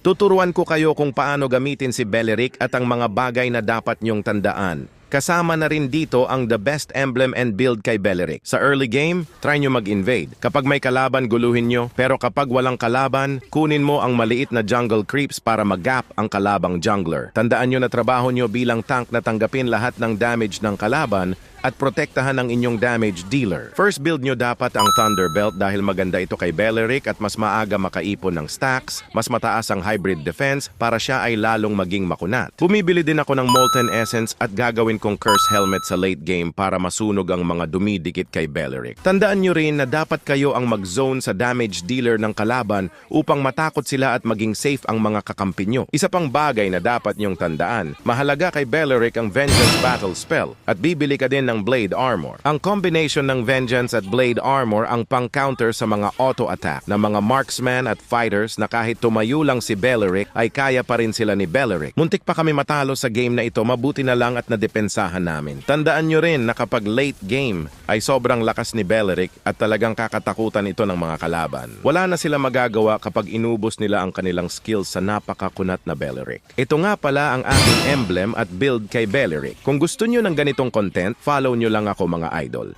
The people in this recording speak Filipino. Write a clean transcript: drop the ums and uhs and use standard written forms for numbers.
Tuturuan ko kayo kung paano gamitin si Beleric at ang mga bagay na dapat niyong tandaan. Kasama na rin dito ang the best emblem and build kay Beleric. Sa early game, try nyo mag-invade. Kapag may kalaban, guluhin nyo. Pero kapag walang kalaban, kunin mo ang maliit na jungle creeps para mag-gap ang kalabang jungler. Tandaan nyo na trabaho nyo bilang tank na tanggapin lahat ng damage ng kalaban at protektahan ang inyong damage dealer. First build nyo dapat ang Thunderbelt dahil maganda ito kay Beleric at mas maaga makaipon ng stacks, mas mataas ang hybrid defense para siya ay lalong maging makunat. Bumibili din ako ng Molten Essence at gagawin kong Curse Helmet sa late game para masunog ang mga dumidikit kay Beleric. Tandaan nyo rin na dapat kayo ang mag-zone sa damage dealer ng kalaban upang matakot sila at maging safe ang mga kakampi nyo. Isa pang bagay na dapat nyong tandaan, mahalaga kay Beleric ang Vengeance Battle Spell at bibili ka din ng Blade Armor. Ang combination ng Vengeance at Blade Armor ang pang-counter sa mga auto-attack ng mga marksman at fighters na kahit tumayo lang si Beleric ay kaya pa rin sila ni Beleric. Muntik pa kami matalo sa game na ito, mabuti na lang at nadepensahan namin. Tandaan nyo rin na kapag late game ay sobrang lakas ni Beleric at talagang kakatakutan ito ng mga kalaban. Wala na sila magagawa kapag inubos nila ang kanilang skills sa napakakunat na Beleric. Ito nga pala ang aking emblem at build kay Beleric. Kung gusto nyo ng ganitong content, follow nyo lang ako mga idol.